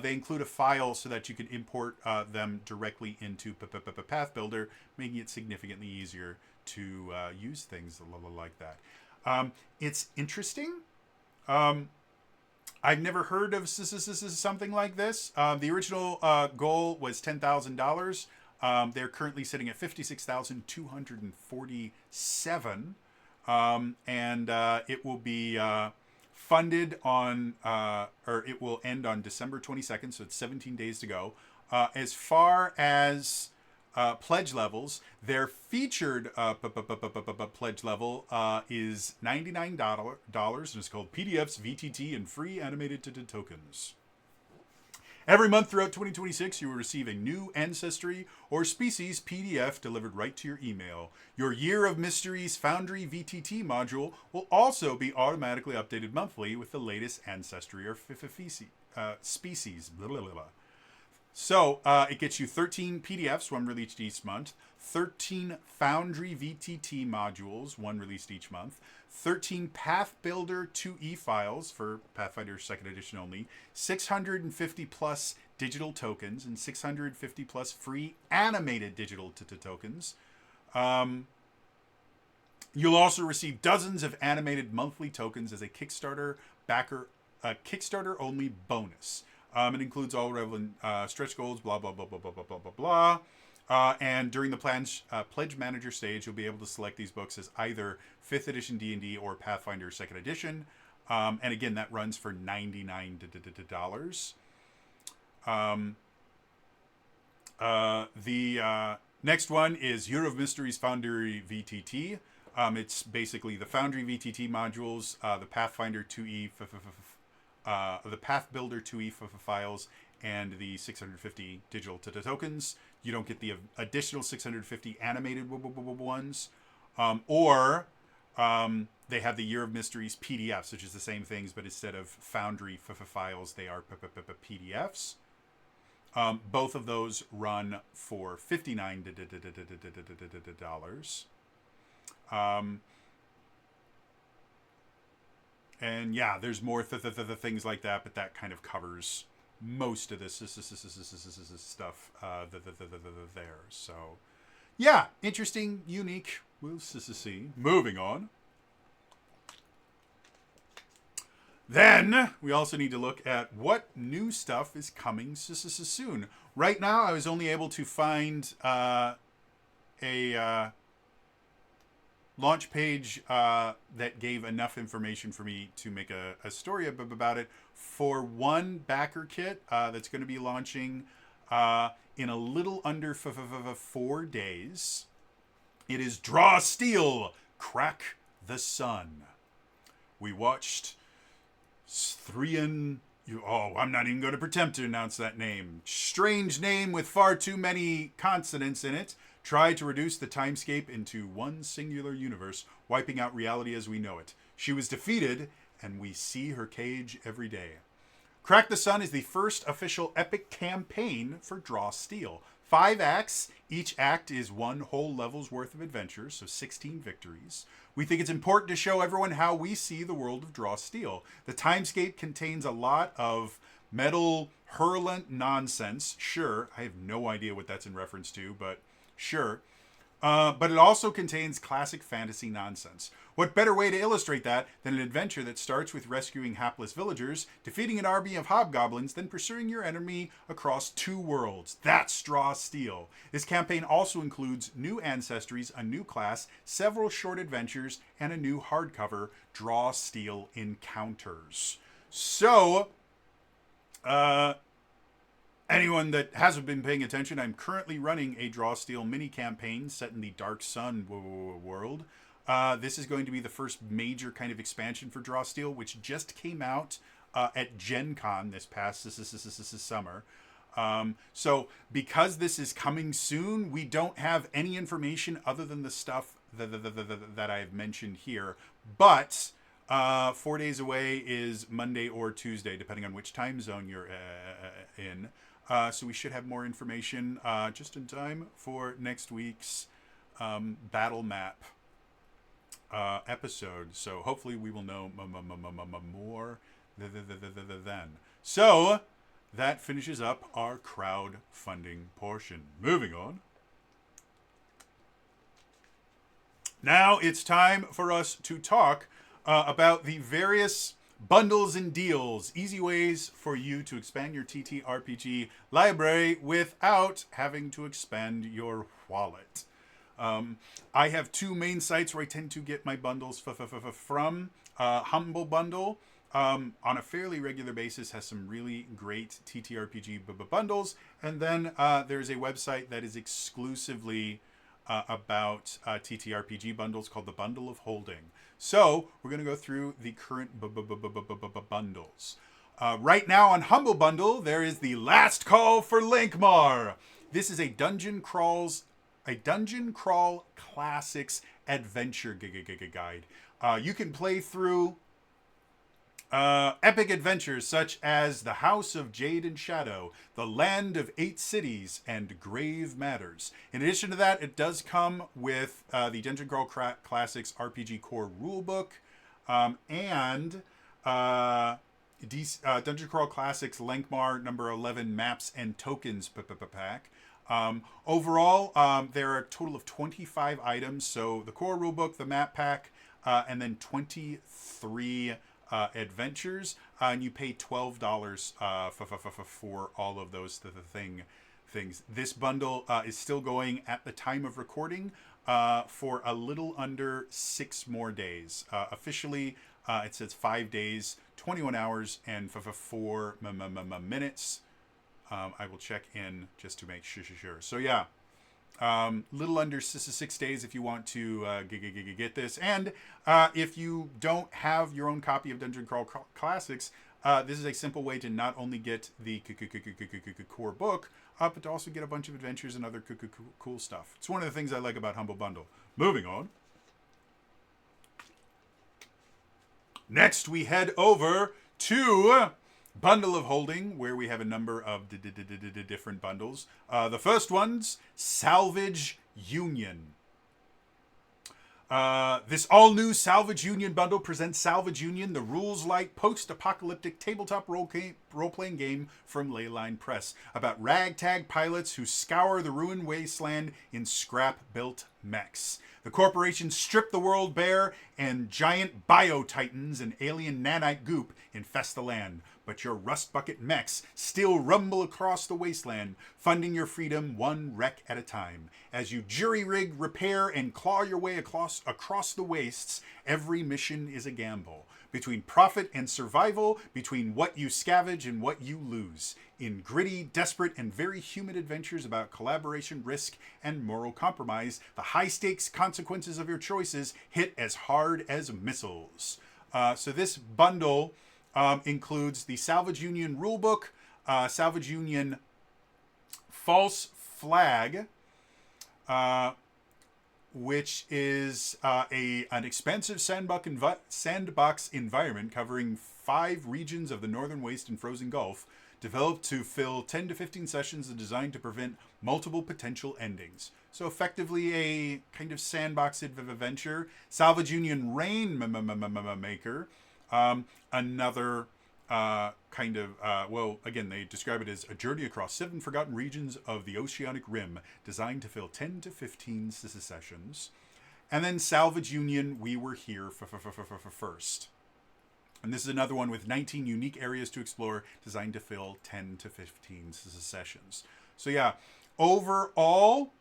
they include a file so that you can import them directly into Path Builder, making it significantly easier to use things like that. It's interesting. I've never heard of something like this. The original goal was $10,000. They're currently sitting at $56,247. And it will be funded on, or it will end on December 22nd, so it's 17 days to go. As far as pledge levels, their featured pledge level is $99, and it's called PDFs, VTT, and free animated tokens. Every month throughout 2026, you will receive a new ancestry or species PDF delivered right to your email. Your Year of Mysteries Foundry VTT module will also be automatically updated monthly with the latest ancestry or species. Blah, blah, blah. So it gets you 13 PDFs, one released each month, 13 Foundry VTT modules, one released each month, 13 Path Builder 2e files for Pathfinder 2nd Edition only, 650 plus digital tokens, and 650 plus free animated digital tokens. You'll also receive dozens of animated monthly tokens as a Kickstarter only bonus. It includes all relevant stretch goals, blah, blah, blah, blah, blah, blah, blah, blah, blah. And during the Pledge Manager stage, you'll be able to select these books as either 5th edition D&D or Pathfinder 2nd edition. And again, that runs for $99. The next one is Year of Mysteries Foundry VTT. It's basically the Foundry VTT modules, the Pathfinder 2e, the Path Builder 2e files, and the 650 digital tokens. You don't get the additional 650 animated ones. Or they have the Year of Mysteries PDFs, which is the same things, but instead of Foundry files, they are PDFs. Both of those run for $59. And yeah, there's more things like that, but that kind of covers most of this stuff there. So yeah, interesting, unique. We'll see. Moving on. Then we also need to look at what new stuff is coming soon. Right now, I was only able to find a launch page that gave enough information for me to make a story about it for one backer kit that's going to be launching in a little under 4 days. It is Draw Steel, Crack the Sun. We watched Thrian I'm not even going to attempt to announce that name. Strange name with far too many consonants in it. Tried to reduce the timescape into one singular universe, wiping out reality as we know it. She was defeated, and we see her cage every day. Crack the Sun is the first official epic campaign for Draw Steel. 5 acts. Each act is one whole level's worth of adventures, so 16 victories. We think it's important to show everyone how we see the world of Draw Steel. The timescape contains a lot of metal hurlant nonsense. Sure, I have no idea what that's in reference to, but sure. But it also contains classic fantasy nonsense. What better way to illustrate that than an adventure that starts with rescuing hapless villagers, defeating an army of hobgoblins, then pursuing your enemy across 2 worlds? That's Draw Steel. This campaign also includes new Ancestries, a new class, several short adventures, and a new hardcover, Draw Steel Encounters. So, anyone that hasn't been paying attention, I'm currently running a Draw Steel mini campaign set in the Dark Sun world. This is going to be the first major kind of expansion for Draw Steel, which just came out at Gen Con this past summer. So because this is coming soon, we don't have any information other than the stuff that I've mentioned here. But 4 days away is Monday or Tuesday, depending on which time zone you're in. So we should have more information just in time for next week's battle map episode. So hopefully we will know more then. So that finishes up our crowdfunding portion. Moving on. Now it's time for us to talk about the various bundles and deals, easy ways for you to expand your TTRPG library without having to expand your wallet. I have 2 main sites where I tend to get my bundles from. Humble Bundle, on a fairly regular basis, has some really great TTRPG bundles. And then there's a website that is exclusively about TTRPG bundles called the Bundle of Holding. So we're going to go through the current bundles. Right now on Humble Bundle, there is the Last Call for Lankhmar. This is a Dungeon Crawl Classics adventure guide. You can play through epic adventures such as The House of Jade and Shadow, The Land of 8 Cities, and Grave Matters. In addition to that, it does come with the Dungeon Crawl Classics RPG Core Rulebook and Dungeon Crawl Classics Lankhmar number 11 Maps and Tokens pack. Overall, there are a total of 25 items. So the core rulebook, the map pack, and then 23 adventures. And you pay $12 for all of those things. This bundle is still going at the time of recording for a little under 6 more days. Officially, it says 5 days, 21 hours, and 4 minutes. I will check in just to make sure. So yeah, little under 6 days if you want to get this. And if you don't have your own copy of Dungeon Crawl Classics, this is a simple way to not only get the core book, but to also get a bunch of adventures and other cool stuff. It's one of the things I like about Humble Bundle. Moving on. Next, we head over to Bundle of Holding, where we have a number of different bundles. The first one's Salvage Union. This all-new Salvage Union bundle presents Salvage Union, the rules-light, post-apocalyptic tabletop role-playing game from Leyline Press, about ragtag pilots who scour the ruined wasteland in scrap-built mechs. The corporations strip the world bare, and giant bio-titans and alien nanite goop infest the land. But your rust bucket mechs still rumble across the wasteland, funding your freedom one wreck at a time. As you jury-rig, repair, and claw your way across the wastes, every mission is a gamble. Between profit and survival, between what you scavenge and what you lose. In gritty, desperate, and very human adventures about collaboration, risk, and moral compromise, the high-stakes consequences of your choices hit as hard as missiles. So this bundle includes the Salvage Union rulebook, Salvage Union False Flag, which is an expansive sandbox environment covering 5 regions of the Northern Waste and Frozen Gulf, developed to fill 10 to 15 sessions and designed to prevent multiple potential endings. So effectively a kind of sandbox adventure. Salvage Union Rainmaker, another kind of, well, again, they describe it as a journey across 7 forgotten regions of the Oceanic Rim, designed to fill 10 to 15 sessions. And then Salvage Union, We Were Here first. And this is another one with 19 unique areas to explore, designed to fill 10 to 15 sessions. So yeah, overall,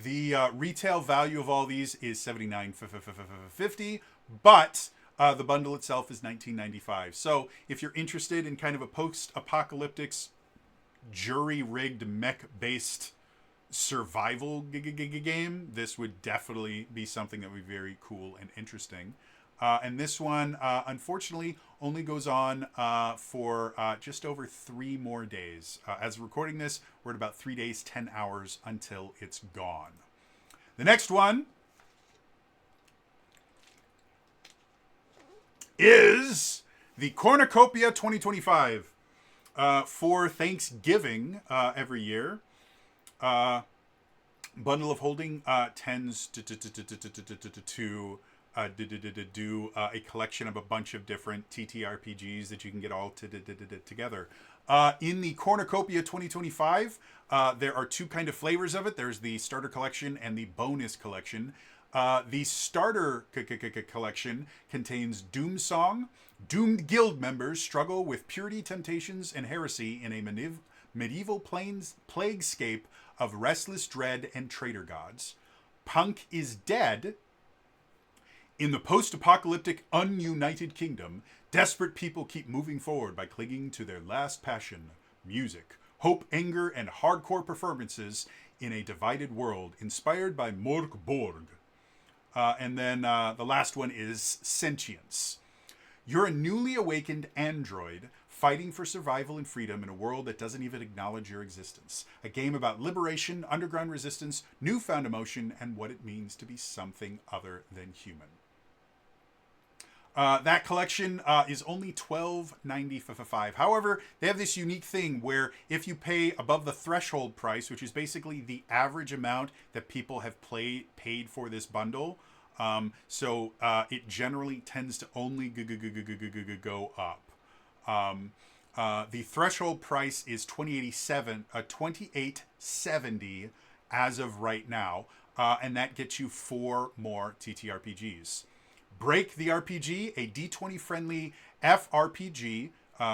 the retail value of all these is $79.50, but the bundle itself is $19.95. So if you're interested in kind of a post-apocalyptic, jury-rigged, mech-based survival game, this would definitely be something that would be very cool and interesting. And this one, unfortunately, only goes on for just over 3 more days. As of recording this, we're at about 3 days, 10 hours until it's gone. The next one is the Cornucopia 2025 for Thanksgiving every year. Bundle of Holding tends to do a collection of a bunch of different TTRPGs that you can get all together. In the Cornucopia 2025, there are 2 kind of flavors of it. There's the starter collection and the bonus collection. The starter collection contains Doom Song. Doomed guild members struggle with purity, temptations, and heresy in a medieval plaguescape of restless dread and traitor gods. Punk is Dead. In the post-apocalyptic ununited kingdom, desperate people keep moving forward by clinging to their last passion, music, hope, anger, and hardcore performances in a divided world, inspired by Mork Borg. And then the last one is Sentience. You're a newly awakened android fighting for survival and freedom in a world that doesn't even acknowledge your existence. A game about liberation, underground resistance, newfound emotion, and what it means to be something other than human. That collection is only $12.95. However, they have this unique thing where if you pay above the threshold price, which is basically the average amount that people have paid for this bundle, it generally tends to only go up. The threshold price is $28.70 as of right now, and that gets you 4 more TTRPGs. Break the RPG, a D20-friendly FRPG,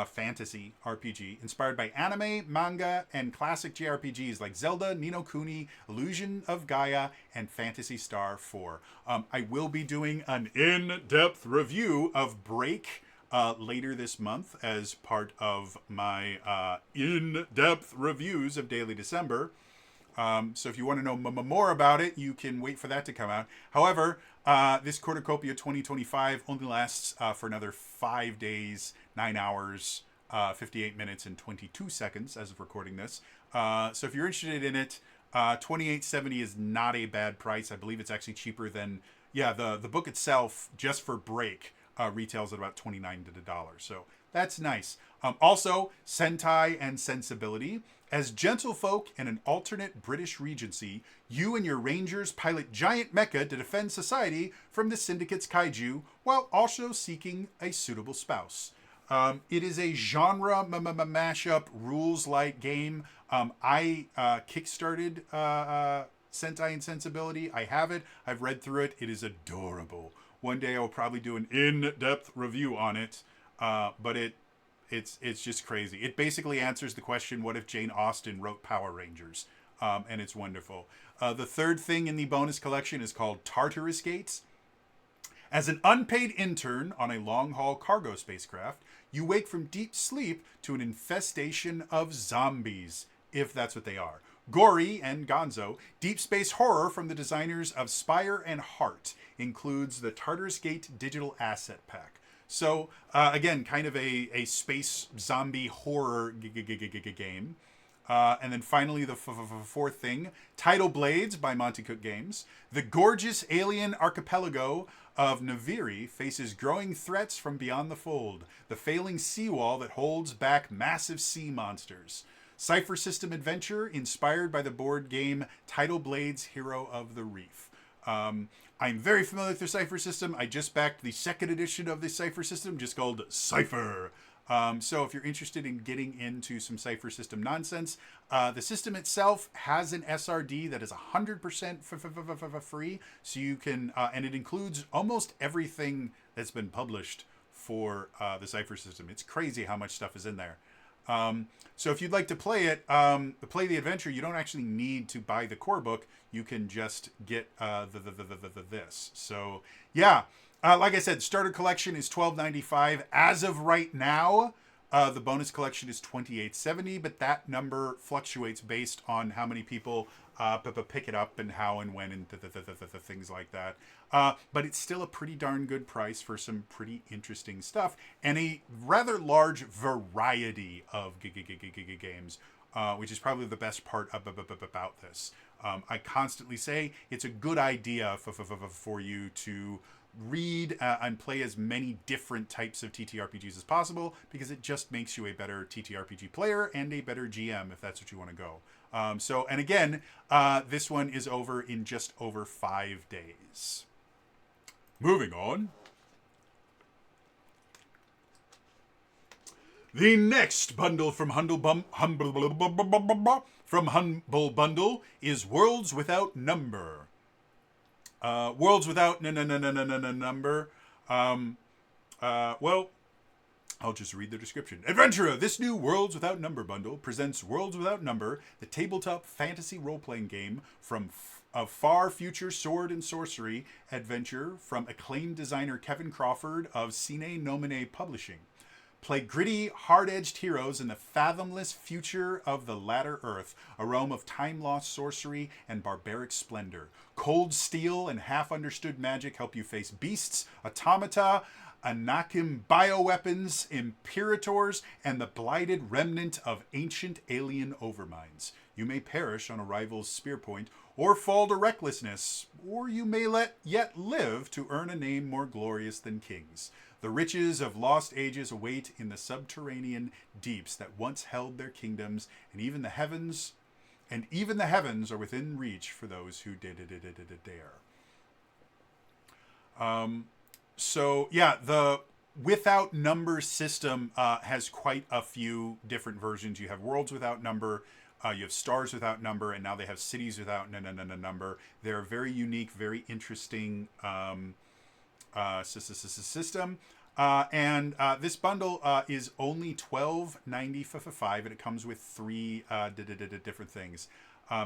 fantasy RPG, inspired by anime, manga, and classic JRPGs like Zelda, Ni no Kuni, Illusion of Gaia, and Phantasy Star 4. I will be doing an in-depth review of Break later this month as part of my in-depth reviews of Daily December. So if you want to know more about it, you can wait for that to come out. However, this Cornucopia 2025 only lasts for another 5 days, 9 hours, 58 minutes, and 22 seconds as of recording this. So if you're interested in it, $28.70 is not a bad price. I believe it's actually cheaper than, the book itself, just for Break, retails at about $29. So that's nice. Also, Sentai and Sensibility. As gentlefolk in an alternate British regency, you and your rangers pilot giant mecha to defend society from the Syndicate's kaiju, while also seeking a suitable spouse. It is a genre mashup, rules-like game. I kickstarted Sentai and Sensibility. I have it. I've read through it. It is adorable. One day I will probably do an in-depth review on it, but it's just crazy. It basically answers the question, what if Jane Austen wrote Power Rangers? And it's wonderful. The third thing in the bonus collection is called Tartarus Gates. As an unpaid intern on a long-haul cargo spacecraft, you wake from deep sleep to an infestation of zombies, if that's what they are. Gory and gonzo, deep space horror from the designers of Spire and Heart. Includes the Tartarus Gate digital asset pack. So, again, kind of a space zombie horror game. And then finally, the fourth thing, Tidal Blades by Monte Cook Games. The gorgeous alien archipelago of Naviri faces growing threats from beyond the fold. The failing seawall that holds back massive sea monsters. Cipher system adventure inspired by the board game Tidal Blades Hero of the Reef. I'm very familiar with the Cipher system. I just backed the second edition of the Cipher system, just called Cipher. So if you're interested in getting into some Cipher system nonsense, the system itself has an SRD that is 100% free. So you can, and it includes almost everything that's been published for the Cipher system. It's crazy how much stuff is in there. So if you'd like to play it, play the adventure, you don't actually need to buy the core book. You can just get this. So yeah, like I said, starter collection is $12.95 as of right now. The bonus collection is $28.70, but that number fluctuates based on how many people pick it up and how and when and things like that. But it's still a pretty darn good price for some pretty interesting stuff and a rather large variety of games, which is probably the best part about this. I constantly say it's a good idea for you to read and play as many different types of TTRPGs as possible, because it just makes you a better TTRPG player and a better GM if that's what you want to go. And again, this one is over in just over 5 days. Moving on. The next bundle from Humble Bundle is Worlds Without Number. Worlds Without Number. Well, I'll just read the description. Adventurer, this new Worlds Without Number bundle presents Worlds Without Number, the tabletop fantasy role-playing game from a far future sword and sorcery adventure from acclaimed designer Kevin Crawford of Sine Nomine Publishing. Play gritty, hard-edged heroes in the fathomless future of the latter Earth, a realm of time-lost sorcery and barbaric splendor. Cold steel and half-understood magic help you face beasts, automata, Anakim bioweapons, imperators, and the blighted remnant of ancient alien overminds. You may perish on a rival's spear point, or fall to recklessness, or you may yet live to earn a name more glorious than kings. The riches of lost ages await in the subterranean deeps that once held their kingdoms, and even the heavens are within reach for those who dare. So yeah, the Without Number system has quite a few different versions. You have Worlds Without Number, you have Stars Without Number, and now they have Cities Without Number. They're a very unique, very interesting system. And this bundle is only $12.95, and it comes with 3 different things.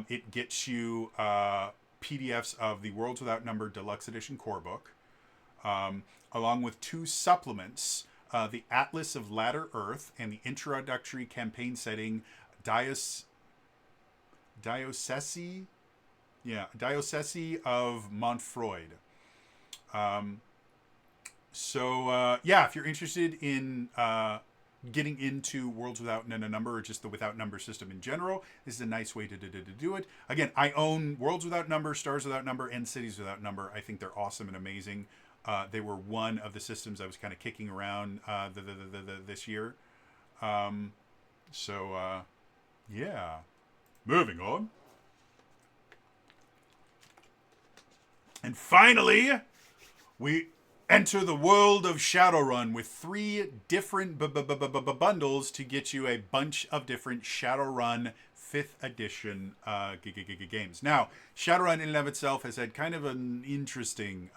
It gets you PDFs of the Worlds Without Number Deluxe Edition core book, along with 2 supplements, the Atlas of Latter Earth and the introductory campaign setting Diocese of Montfroid. If you're interested in getting into Worlds Without Number, or just the Without Number system in general, this is a nice way to do it. Again, I own Worlds Without Number, Stars Without Number, and Cities Without Number. I think they're awesome and amazing. They were one of the systems I was kind of kicking around this year. Yeah. Moving on. And finally, we enter the world of Shadowrun with 3 different bundles to get you a bunch of different Shadowrun 5th edition games. Now, Shadowrun in and of itself has had kind of an interesting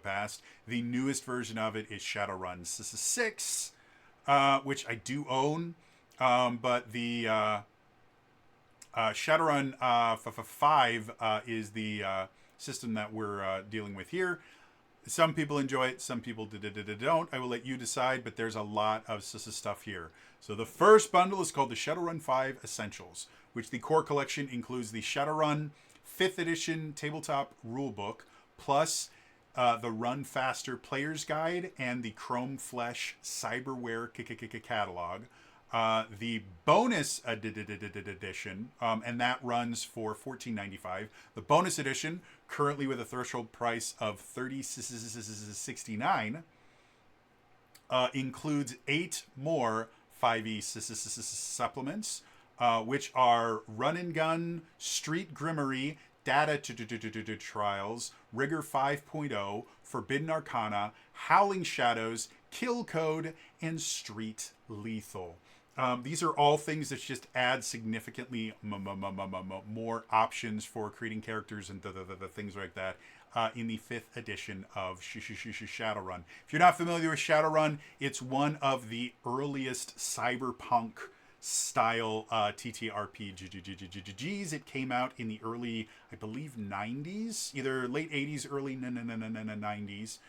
past. The newest version of it is Shadowrun 6, which I do own, but the Shadowrun 5 is the system that we're dealing with here. Some people enjoy it, some people don't. I will let you decide, but there's a lot of stuff here. So the first bundle is called the Shadowrun 5 Essentials, which the core collection includes the Shadowrun 5th edition tabletop rulebook, plus the Run Faster Player's Guide and the Chrome Flesh Cyberware catalog. The bonus edition, and that runs for $14.95. The bonus edition, currently with a threshold price of $30.69, includes 8 more 5e supplements, which are Run and Gun, Street Grimmery, Data Trials, Rigor 5.0, Forbidden Arcana, Howling Shadows, Kill Code, and Street Lethal. These are all things that just add significantly more options for creating characters and the things like that in the 5th edition of Shadowrun. If you're not familiar with Shadowrun, it's one of the earliest cyberpunk style TTRPGs. It came out in the early, I believe, 90s, either late 80s, early 90s,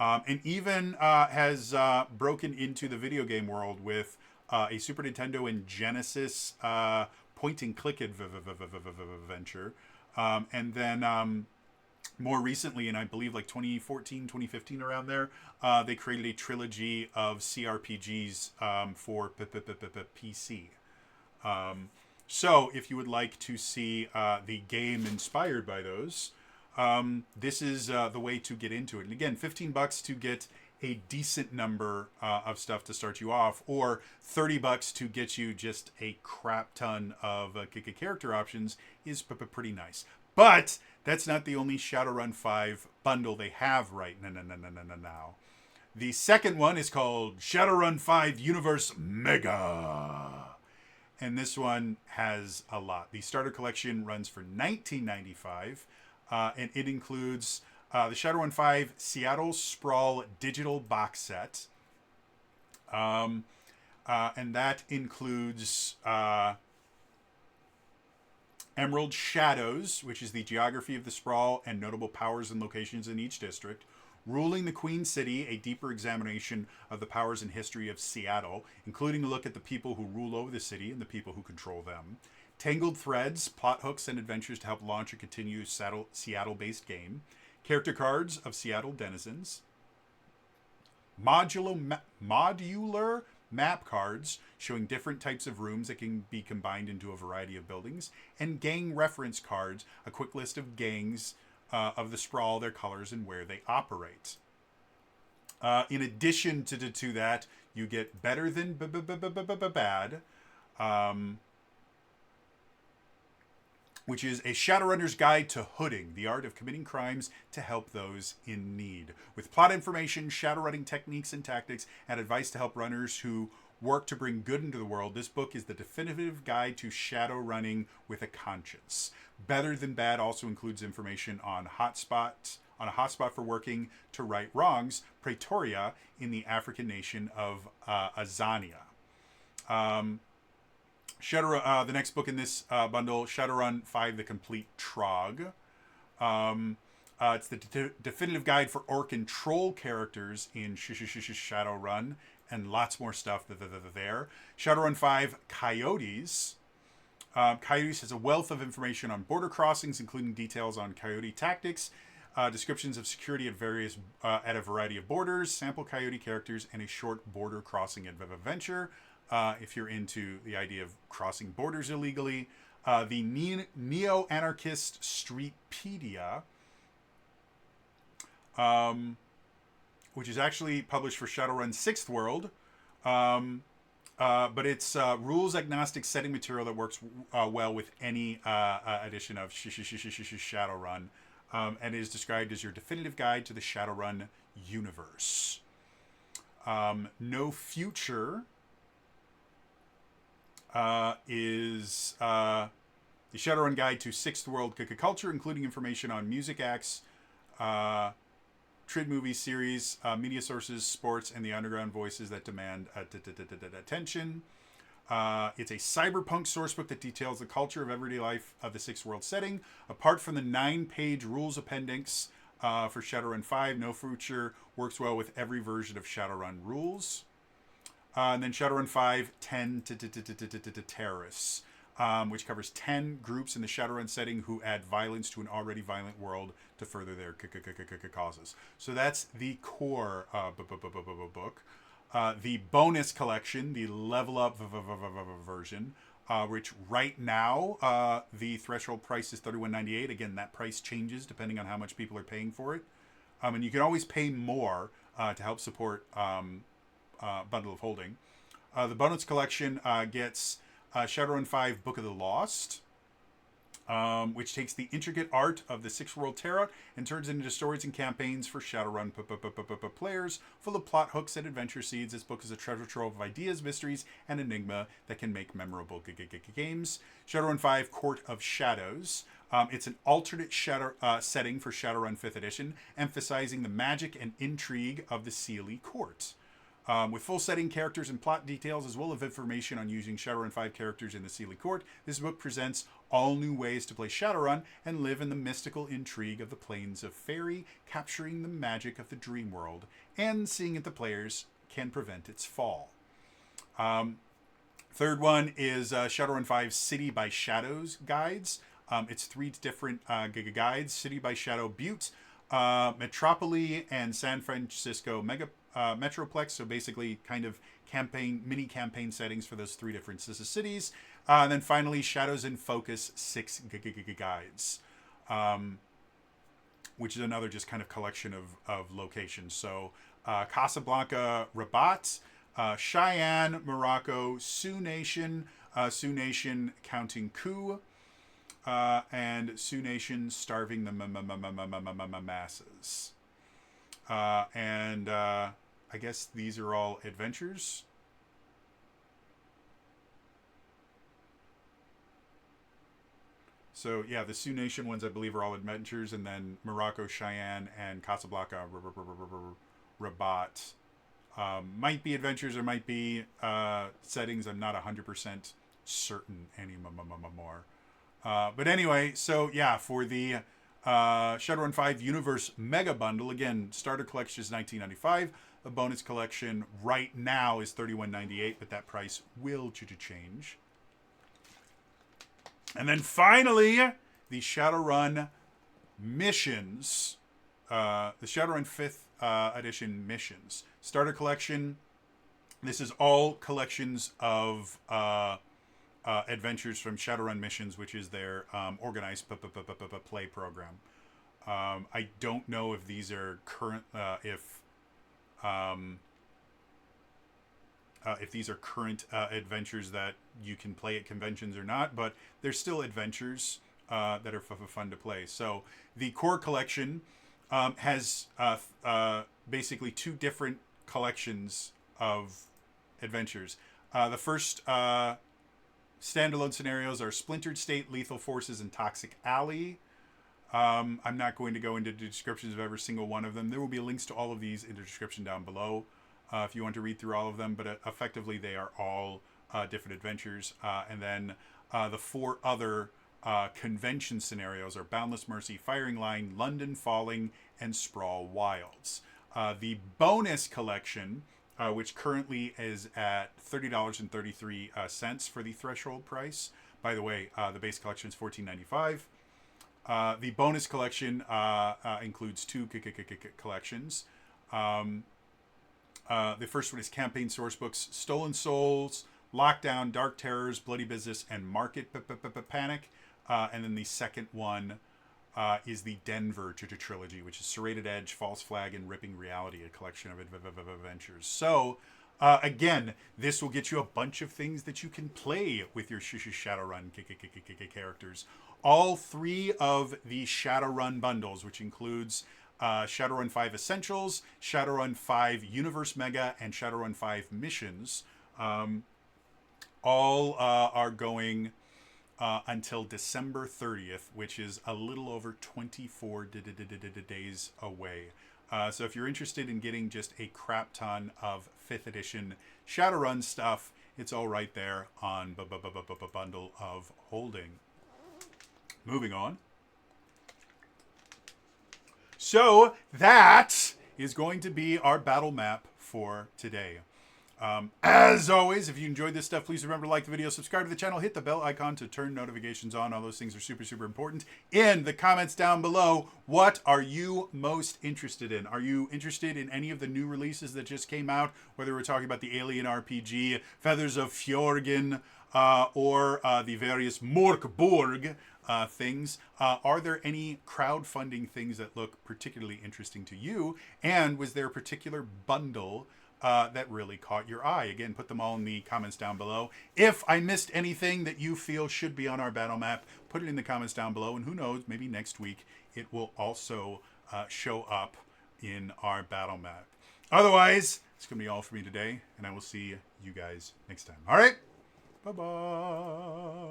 and even has broken into the video game world with a Super Nintendo and Genesis point and click adventure. And then more recently, in I believe like 2014, 2015, around there, they created a trilogy of CRPGs for PC. So if you would like to see the game inspired by those, this is the way to get into it. And again, $15 to get a decent number of stuff to start you off, or $30 to get you just a crap ton of character options is pretty nice. But that's not the only Shadowrun 5 bundle they have right now. The second one is called Shadowrun 5 Universe Mega. And this one has a lot. The starter collection runs for $19.95, and it includes the Shadowrun 5 Seattle Sprawl digital box set. And that includes Emerald Shadows, which is the geography of the Sprawl and notable powers and locations in each district. Ruling the Queen City, a deeper examination of the powers and history of Seattle, including a look at the people who rule over the city and the people who control them. Tangled Threads, plot hooks and adventures to help launch a continuous Seattle-based game. Character cards of Seattle denizens. Modular map cards showing different types of rooms that can be combined into a variety of buildings. And gang reference cards, a quick list of gangs of the Sprawl, their colors, and where they operate. In addition to that, you get Better Than Bad, which is a Shadowrunner's Guide to Hooding, the art of committing crimes to help those in need. With plot information, Shadowrunning techniques and tactics, and advice to help runners who work to bring good into the world, this book is the definitive guide to Shadowrunning with a conscience. Better Than Bad also includes information on a hotspot for working to right wrongs, Pretoria, in the African nation of Azania. The next book in this bundle, Shadowrun 5, The Complete Trog. It's the definitive guide for orc and troll characters in Shadowrun, and lots more stuff there. Shadowrun 5, Coyotes. Coyotes has a wealth of information on border crossings, including details on coyote tactics, descriptions of security at a variety of borders, sample coyote characters, and a short border crossing adventure. If you're into the idea of crossing borders illegally. The Neo-Anarchist Streetpedia, which is actually published for Shadowrun 6th World, but it's rules-agnostic setting material that works well with any edition of Shadowrun, and is described as your definitive guide to the Shadowrun universe. No Future is the Shadowrun Guide to 6th World culture, including information on music acts, Trid movie series, media sources, sports, and the underground voices that demand attention. It's a cyberpunk sourcebook that details the culture of everyday life of the 6th World setting. Apart from the 9-page rules appendix, for Shadowrun 5. No feature works well with every version of Shadowrun rules. And then Shadowrun 5, 10 terrorists, which covers 10 groups in the Shadowrun setting who add violence to an already violent world to further their causes. So that's the core book. The bonus collection, the level up version, which right now the threshold price is $31.98. Again, that price changes depending on how much people are paying for it. And you can always pay more to help support Bundle of Holding. The bonus collection gets Shadowrun 5 Book of the Lost, which takes the intricate art of the Six World Tarot and turns it into stories and campaigns for Shadowrun players, full of plot hooks and adventure seeds. This book is a treasure trove of ideas, mysteries, and enigma that can make memorable games. Shadowrun 5 Court of Shadows. It's an alternate setting for Shadowrun 5th edition, emphasizing the magic and intrigue of the Sealy Court. With full setting, characters, and plot details, as well as information on using Shadowrun 5 characters in the Sealy Court, this book presents all new ways to play Shadowrun and live in the mystical intrigue of the Plains of Fairy, capturing the magic of the dream world, and seeing if the players can prevent its fall. Third one is Shadowrun 5 City by Shadows guides. It's 3 different guides: City by Shadow Butte, Metropoli, and San Francisco Metroplex. So basically kind of mini campaign settings for those 3 different cities. And then finally, Shadows in Focus 6 guides, which is another just kind of collection of locations. So Casablanca, Rabat, Cheyenne, Morocco, Sioux Nation counting coup, and Sioux Nation starving the masses. And I guess these are all adventures. So yeah, the Sioux Nation ones I believe are all adventures, and then Morocco, Cheyenne, and Casablanca, Rabat might be adventures or might be settings. I'm not 100% certain anymore. But anyway, so yeah, for the Shadowrun 5 Universe Mega Bundle, again, starter collection is $19.95. The bonus collection right now is $31.98, but that price will change. And then finally, the Shadowrun missions, the Shadowrun 5th edition missions. Starter collection, this is all collections of adventures from Shadowrun Missions, which is their organized play program. I don't know if these are current, if these are current adventures that you can play at conventions or not, but they're still adventures that are fun to play. So the core collection has basically 2 different collections of adventures. The first standalone scenarios are Splintered State, Lethal Forces, and Toxic Alley. I'm not going to go into the descriptions of every single one of them. There will be links to all of these in the description down below if you want to read through all of them, but effectively they are all different adventures. And then the 4 other convention scenarios are Boundless Mercy, Firing Line, London Falling, and Sprawl Wilds. The bonus collection, which currently is at $30.33 for the threshold price. By the way, the base collection is $14.95. The bonus collection includes 2 collections. The first one is Campaign Sourcebooks, Stolen Souls, Lockdown, Dark Terrors, Bloody Business, and Market Panic. And then the second one is the Denver trilogy, which is Serrated Edge, False Flag, and Ripping Reality, a collection of adventures. So, again, this will get you a bunch of things that you can play with your Shadowrun characters. All 3 of the Shadowrun bundles, which includes Shadowrun 5 Essentials, Shadowrun 5 Universe Mega, and Shadowrun 5 Missions, all are going until December 30th, which is a little over 24 days away. So if you're interested in getting just a crap ton of 5th edition Shadowrun stuff, it's all right there on Bundle of Holding. Moving on. So that is going to be our battle map for today. As always, if you enjoyed this stuff, please remember to like the video, subscribe to the channel, hit the bell icon to turn notifications on. All those things are super, super important. In the comments down below, what are you most interested in? Are you interested in any of the new releases that just came out? Whether we're talking about the Alien RPG, Feathers of Fjorgyn, or the various Mork Borg things. Are there any crowdfunding things that look particularly interesting to you? And was there a particular bundle that really caught your eye? Again, put them all in the comments down below. If I missed anything that you feel should be on our battle map, put it in the comments down below. And who knows, maybe next week it will also show up in our battle map. Otherwise, it's going to be all for me today, and I will see you guys next time. All right? Bye-bye.